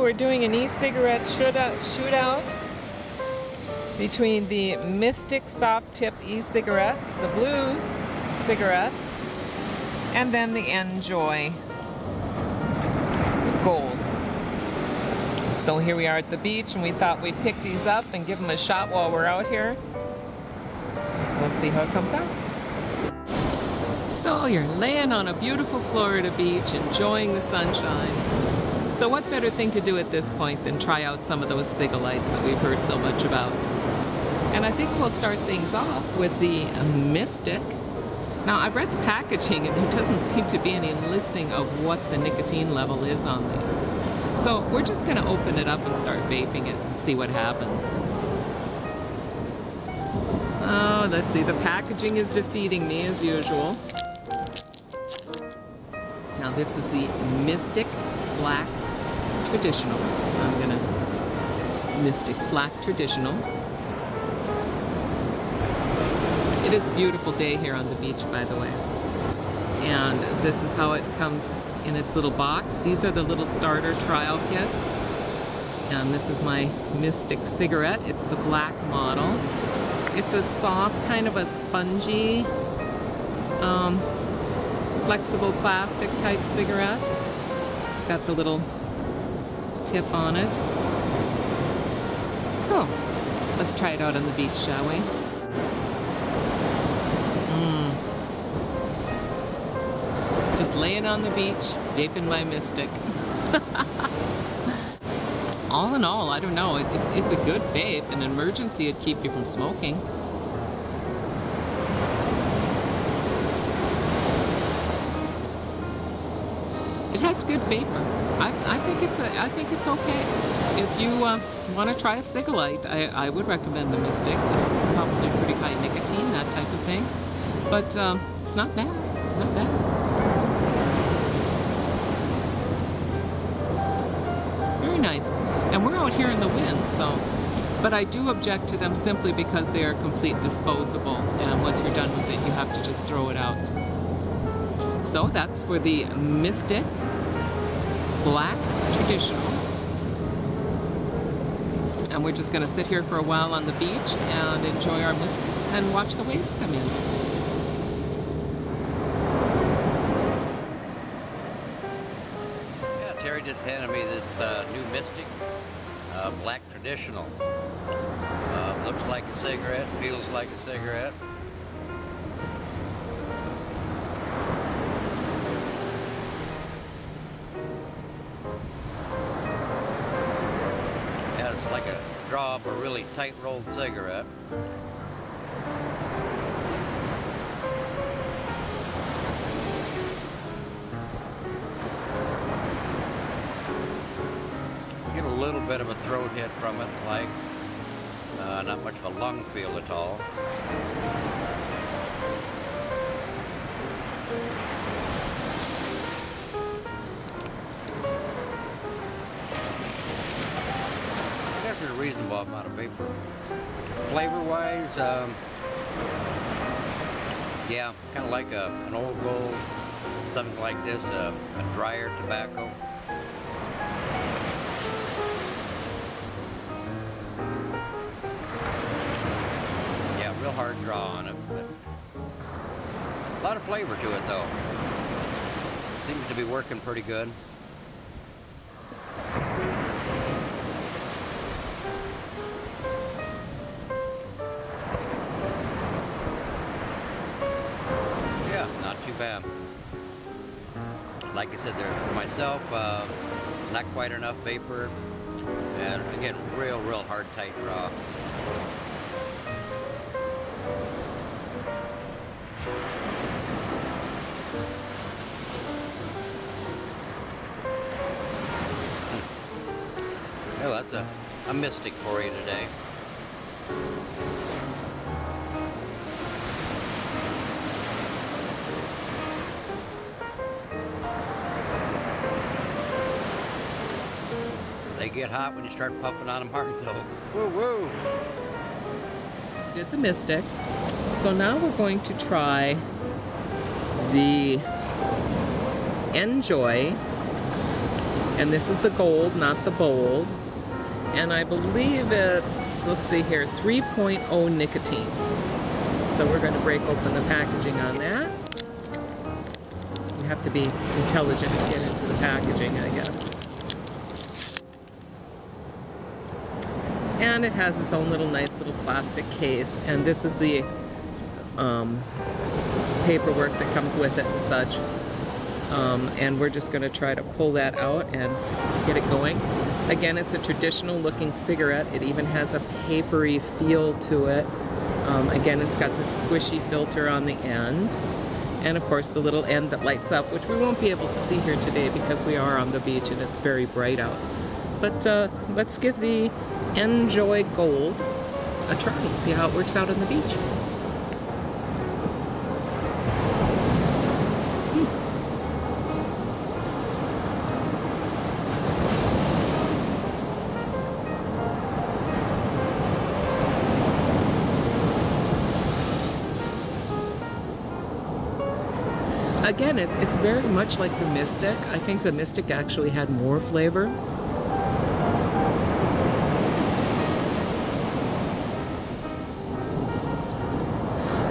we're doing an e-cigarette shootout between the Mystic soft tip e-cigarette, the blue cigarette, and then the NJoy gold. So here we are at the beach, and we thought we'd pick these up and give them a shot while we're out here. We'll see how it comes out. So you're laying on a beautiful Florida beach, enjoying the sunshine. So what better thing to do at this point than try out some of those Cigalikes that we've heard so much about. And I think we'll start things off with the Mystic. Now I've read the packaging and there doesn't seem to be any listing of what the nicotine level is on these. So we're just going to open it up and start vaping it and see what happens. Oh, let's see, the packaging is defeating me as usual. Now this is the Mystic Black Traditional. I'm gonna Mystic Black Traditional. It is a beautiful day here on the beach, by the way. And this is how it comes in its little box. These are the little starter trial kits. And this is my Mystic cigarette. It's the black model. It's a soft, kind of a spongy, flexible plastic type cigarette. It's got the little tip on it. So, let's try it out on the beach, shall we? Just laying on the beach, vaping my Mystic. All in all, I don't know, it's a good vape. In an emergency, it'd keep you from smoking. It has good vapor. I think it's okay. If you want to try a Cigalite, I would recommend the Mystic. It's probably pretty high nicotine, that type of thing. But it's not bad. Not bad. Very nice. And we're out here in the wind, so. But I do object to them simply because they are complete disposable. And once you're done with it, you have to just throw it out. So that's for the Mystic Black Traditional. And we're just going to sit here for a while on the beach and enjoy our Mystic and watch the waves come in. Yeah, Terry just handed me this new Mystic Black Traditional. Looks like a cigarette, feels like a cigarette. It's like a draw of a really tight rolled cigarette. You get a little bit of a throat hit from it, like not much of a lung feel at all. A reasonable amount of vapor. Flavor-wise, yeah, kind of like an old gold, something like this, a drier tobacco. Yeah, real hard draw on it, but a lot of flavor to it though. Seems to be working pretty good. Not too bad. Like I said, there for myself, not quite enough vapor, and again, real hard, tight draw. Oh, that's a Mystic for you today. They get hot when you start puffing on them hard though. Woo woo! Did the Mystic. So now we're going to try the NJoy And this is the gold, not the bold. And I believe it's, let's see here, 3.0 nicotine. So we're going to break open the packaging on that. You have to be intelligent to get into the packaging, I guess. And it has its own little nice little plastic case. And this is the paperwork that comes with it and such. And we're just going to try to pull that out and get it going. Again, it's a traditional looking cigarette. It even has a papery feel to it. Again, it's got the squishy filter on the end. And of course the little end that lights up, which we won't be able to see here today because we are on the beach and it's very bright out. But let's give the NJoy Gold a try and see how it works out on the beach. Again, it's very much like the Mystic. I think the Mystic actually had more flavor.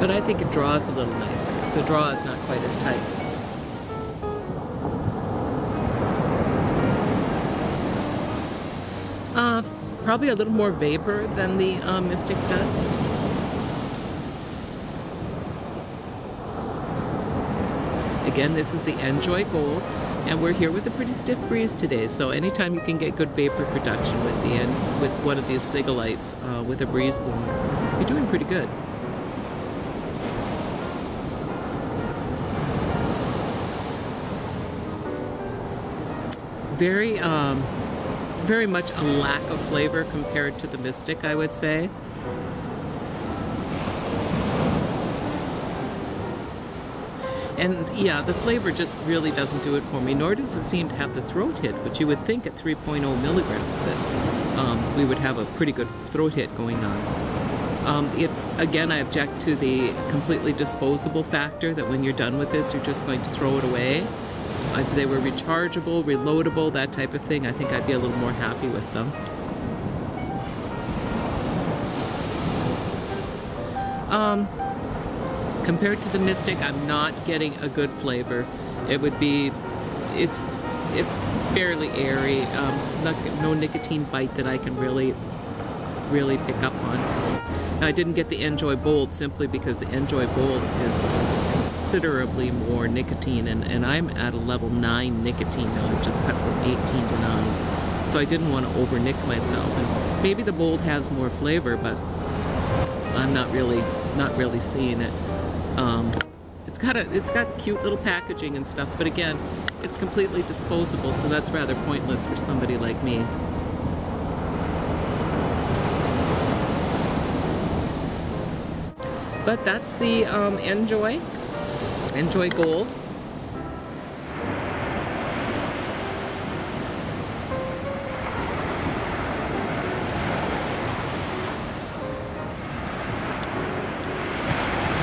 But I think it draws a little nicer. The draw is not quite as tight. Probably a little more vapor than the Mystic does. Again, this is the NJoy Gold, and we're here with a pretty stiff breeze today, so anytime you can get good vapor production with one of these Cigalikes with a breeze blowing, you're doing pretty good. Very much a lack of flavor compared to the Mystic, I would say. And yeah, the flavor just really doesn't do it for me, nor does it seem to have the throat hit, which you would think at 3.0 milligrams that we would have a pretty good throat hit going on. Again, I object to the completely disposable factor, that when you're done with this, you're just going to throw it away. If they were rechargeable, reloadable, that type of thing, I think I'd be a little more happy with them. Compared to the Mystic, I'm not getting a good flavor. It would be, it's fairly airy, no nicotine bite that I can really pick up on. Now, I didn't get the NJoy Bold simply because the NJoy Bold is considerably more nicotine, and I'm at a level 9 nicotine now. I've just cut from 18 to 9. So I didn't want to over-nic myself. And maybe the Bold has more flavor, but I'm not really seeing it. It's got cute little packaging and stuff, but again, it's completely disposable, so that's rather pointless for somebody like me. But that's the NJoy Gold.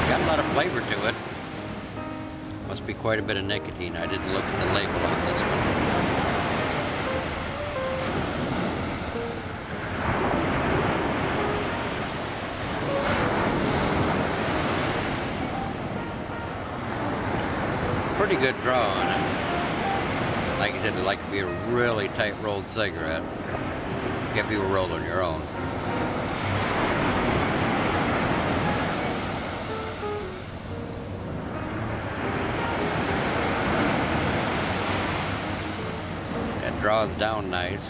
Got a lot of flavor to it. Must be quite a bit of nicotine. I didn't look at the label on this one. Pretty good draw on it. Like I said, it'd like to be a really tight rolled cigarette if you were rolling your own. It draws down nice.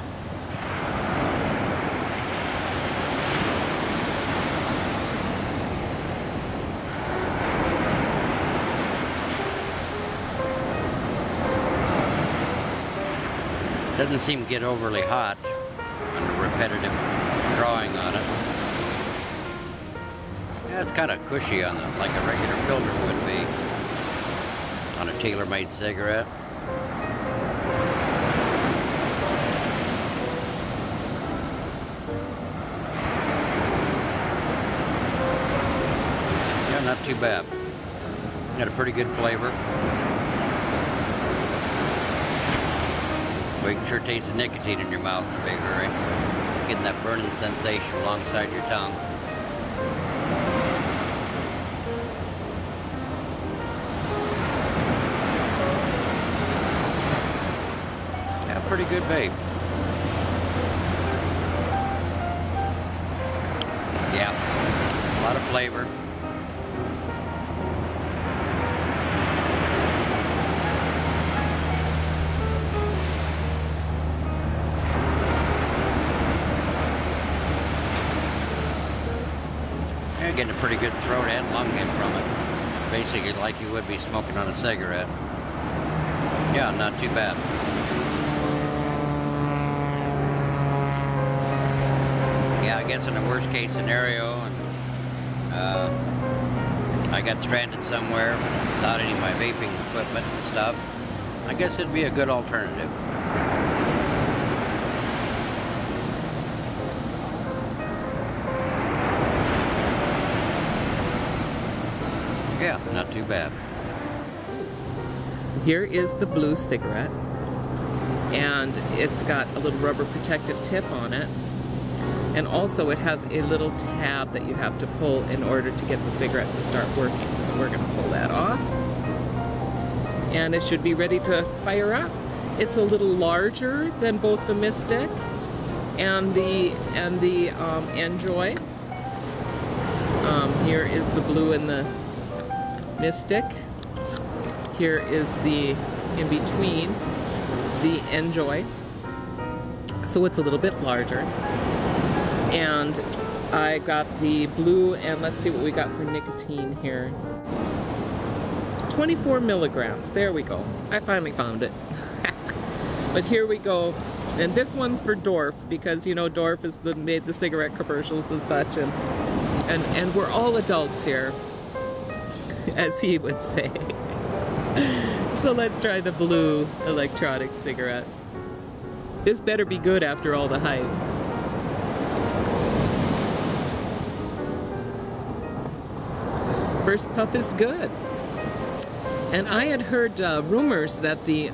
Doesn't seem to get overly hot under repetitive drawing on it. Yeah, it's kind of cushy on them, like a regular filter would be on a tailor-made cigarette. Yeah, not too bad. Got a pretty good flavor. Well, you can sure taste the nicotine in your mouth in a big hurry. Getting that burning sensation alongside your tongue. Yeah, pretty good vape. Yeah, a lot of flavor. You're getting a pretty good throat and lung hit from it. It's basically like you would be smoking on a cigarette. Yeah, not too bad. Yeah, I guess in the worst case scenario, I got stranded somewhere without any of my vaping equipment and stuff, I guess it'd be a good alternative. Yeah, not too bad. Here is the blue cigarette, and it's got a little rubber protective tip on it, and also it has a little tab that you have to pull in order to get the cigarette to start working. So we're going to pull that off, and it should be ready to fire up. It's a little larger than both the Mystic and the NJoy. Here is the blue and the Mystic. Here is the in between, the NJoy. So it's a little bit larger. And I got the blue, and let's see what we got for nicotine here. 24 milligrams. There we go. I finally found it. But here we go. And this one's for Dorf, because you know Dorf is made the cigarette commercials and such, and we're all adults here, as he would say. So let's try the blue electronic cigarette. This better be good after all the hype. First puff is good. And I had heard rumors that the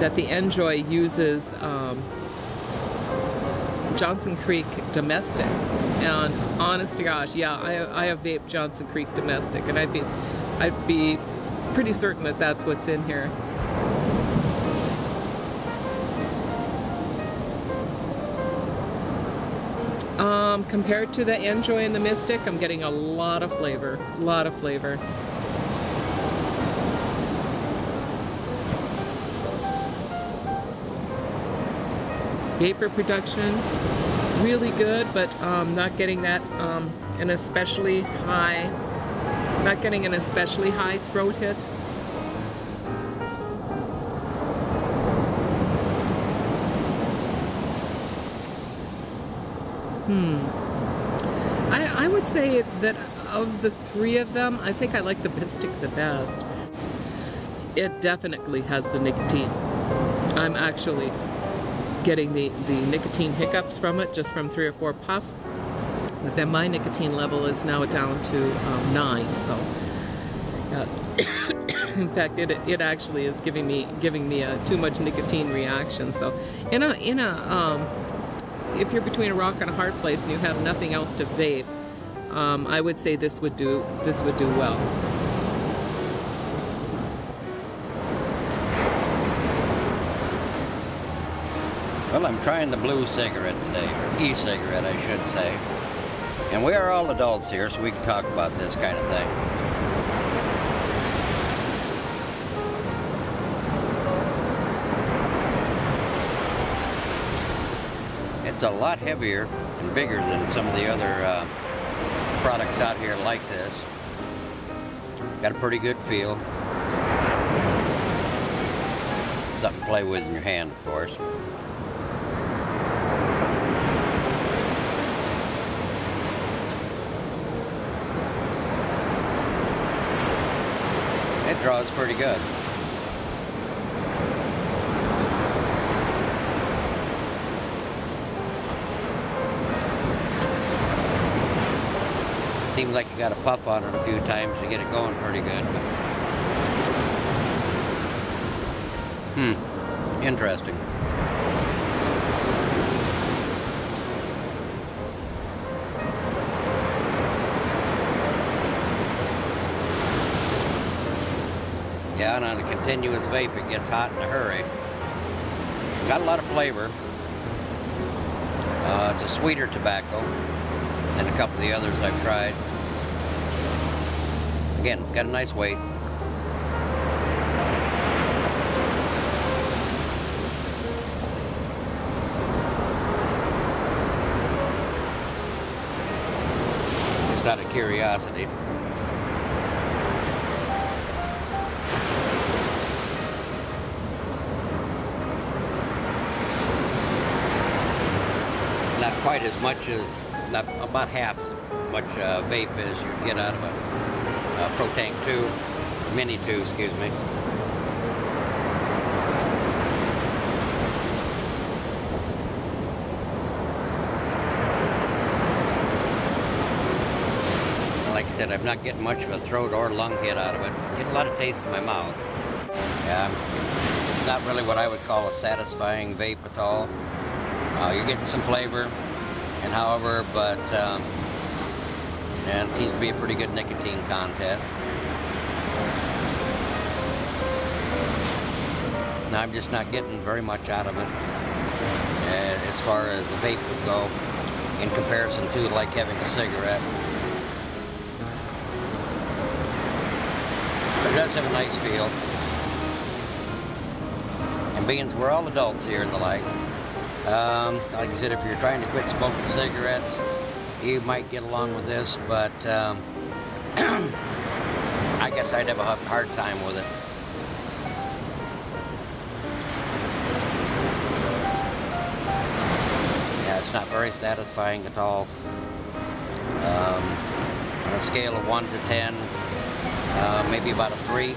NJoy uses Johnson Creek Domestic, and honest to gosh, yeah, I have vaped Johnson Creek Domestic, and I'd be pretty certain that that's what's in here. Compared to the NJoy and the Mystic, I'm getting a lot of flavor, Vapor production, really good, but not getting that an especially high throat hit. I would say that of the three of them, I think I like the Mystic the best. It definitely has the nicotine. I'm actually getting the nicotine hiccups from it just from 3 or 4 puffs. But then my nicotine level is now down to 9. So, in fact, it actually is giving me a too much nicotine reaction. So, if you're between a rock and a hard place and you have nothing else to vape, I would say this would do well. Well, I'm trying the blue cigarette today, or e-cigarette, I should say. And we are all adults here, so we can talk about this kind of thing. It's a lot heavier and bigger than some of the other products out here like this. Got a pretty good feel. Something to play with in your hand, of course. It draws pretty good. Seems like you got to puff on it a few times to get it going pretty good. interesting. Yeah, and on a continuous vape, it gets hot in a hurry. Got a lot of flavor. It's a sweeter tobacco than a couple of the others I've tried. Again, got a nice weight. Just out of curiosity. Not quite as much as, about half as much vape as you get out of a Pro Tank 2, Mini 2, excuse me. Like I said, I'm not getting much of a throat or lung hit out of it. Getting a lot of taste in my mouth. Yeah, it's not really what I would call a satisfying vape at all. You're getting some flavor, and however, but and it seems to be a pretty good nicotine content. Now I'm just not getting very much out of it as far as the vape would go in comparison to like having a cigarette. But it does have a nice feel. And being we're all adults here and the like I said, if you're trying to quit smoking cigarettes, you might get along with this, but I guess I'd have a hard time with it. Yeah, it's not very satisfying at all. On a scale of 1 to 10, maybe about a 3.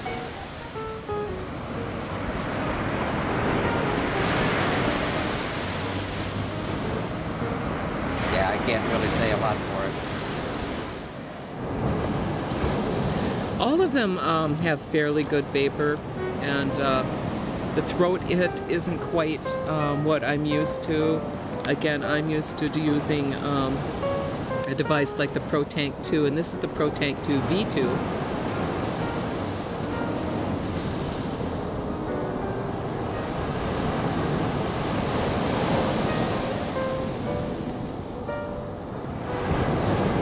I can't really say a lot for it. All of them have fairly good vapor, and the throat hit isn't quite what I'm used to. Again, I'm used to using a device like the Pro Tank 2, and this is the Pro Tank 2 V2.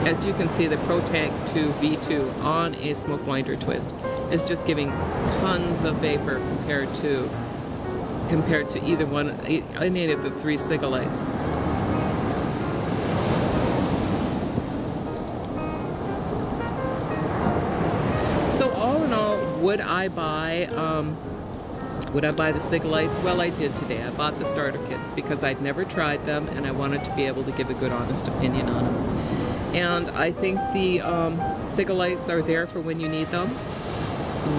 As you can see, the Pro Tank 2 V2 on a smoke winder twist is just giving tons of vapor compared to either one, any of the 3 Cigalikes. So all in all, would I buy the Cigalikes? Well, I did today. I bought the starter kits because I'd never tried them and I wanted to be able to give a good, honest opinion on them. And I think the Cigalikes are there for when you need them.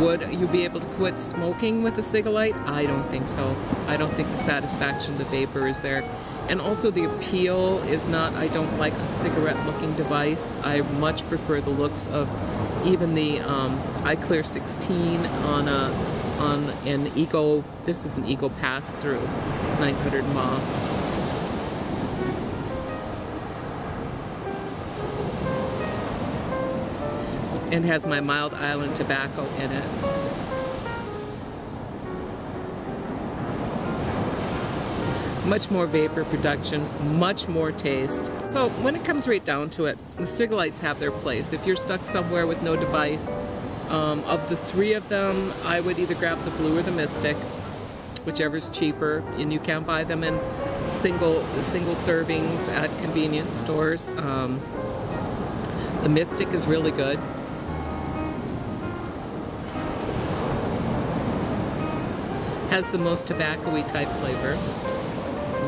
Would you be able to quit smoking with a Cigalike? I don't think so. I don't think the satisfaction of the vapor is there. And also the appeal is not, I don't like a cigarette looking device. I much prefer the looks of even the iClear 16 on an Ego, this is an Ego pass-through, 900 mAh. And has my mild island tobacco in it. Much more vapor production, much more taste. So when it comes right down to it, the Cigalikes have their place. If you're stuck somewhere with no device, of the 3 of them, I would either grab the Blue or the Mystic, whichever's cheaper, and you can buy them in single servings at convenience stores. The Mystic is really good. Has the most tobacco-y type flavor.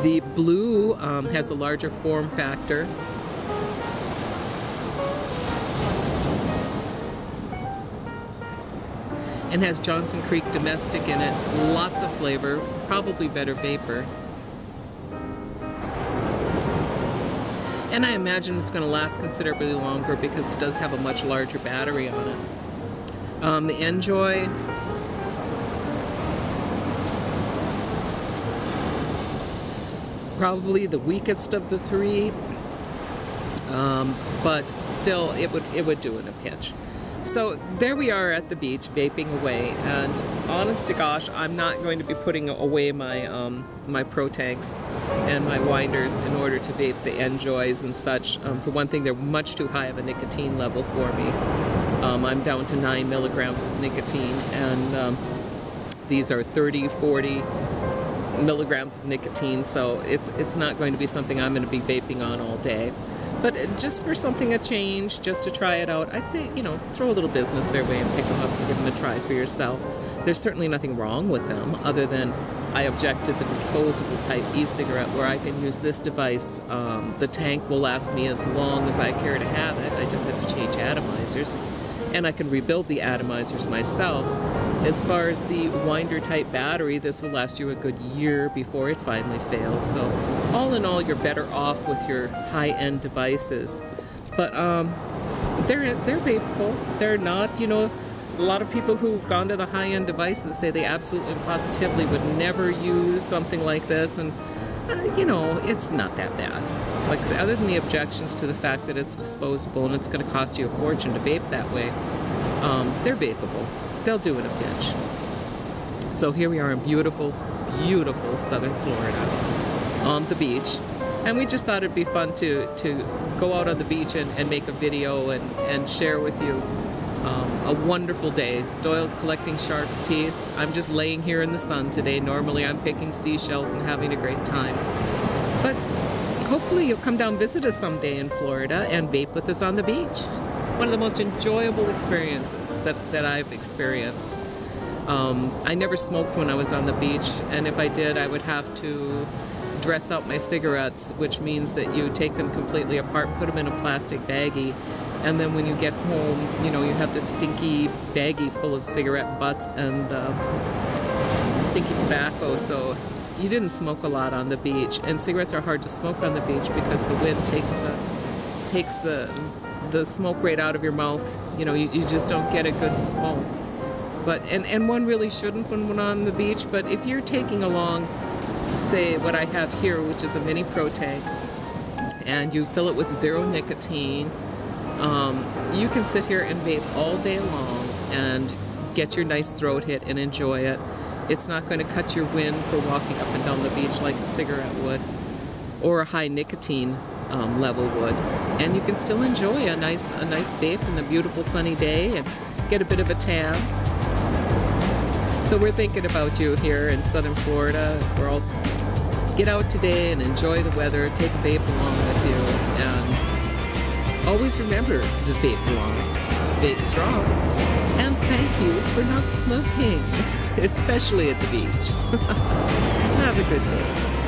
The Blue has a larger form factor. And has Johnson Creek Domestic in it. Lots of flavor, probably better vapor. And I imagine it's going to last considerably longer because it does have a much larger battery on it. The NJoy probably the weakest of the three, but still it would do in a pinch. So there we are at the beach, vaping away, and honest to gosh, I'm not going to be putting away my my pro tanks and my winders in order to vape the NJoys and such. For one thing, they're much too high of a nicotine level for me. I'm down to 9 milligrams of nicotine, and these are 30, 40 milligrams of nicotine, so it's not going to be something I'm going to be vaping on all day. But just for something a change, just to try it out, I'd say, you know, throw a little business their way and pick them up and give them a try for yourself. There's certainly nothing wrong with them, other than I object to the disposable type e-cigarette where I can use this device. The tank will last me as long as I care to have it. I just have to change atomizers, and I can rebuild the atomizers myself. As far as the winder type battery, this will last you a good year before it finally fails. So all in all, you're better off with your high-end devices. But they're vapable. They're not, you know, a lot of people who've gone to the high-end devices say they absolutely and positively would never use something like this, and you know, it's not that bad. Like I say, other than the objections to the fact that it's disposable and it's going to cost you a fortune to vape that way, they're vapable. They'll do in a pinch. So here we are in beautiful, beautiful southern Florida on the beach, and we just thought it'd be fun to go out on the beach and make a video and share with you a wonderful day. Doyle's collecting shark's teeth. I'm just laying here in the sun today. Normally I'm picking seashells and having a great time. But hopefully you'll come down visit us someday in Florida and vape with us on the beach. One of the most enjoyable experiences that I've experienced. I never smoked when I was on the beach, and if I did, I would have to dress out my cigarettes, which means that you take them completely apart, put them in a plastic baggie, and then when you get home, you know, you have this stinky baggie full of cigarette butts and stinky tobacco. So you didn't smoke a lot on the beach, and cigarettes are hard to smoke on the beach because the wind takes the smoke right out of your mouth. You know, you just don't get a good smoke. But and one really shouldn't when we're on the beach. But if you're taking along, say what I have here, which is a mini pro tank, and you fill it with 0 nicotine, you can sit here and vape all day long and get your nice throat hit and enjoy it. It's not going to cut your wind for walking up and down the beach like a cigarette would, or a high nicotine level would, and you can still enjoy a nice vape in a beautiful sunny day and get a bit of a tan. So we're thinking about you here in southern Florida. We're all get out today and enjoy the weather, take a vape along with you, and always remember to vape long, vape strong, and thank you for not smoking, especially at the beach. Have a good day.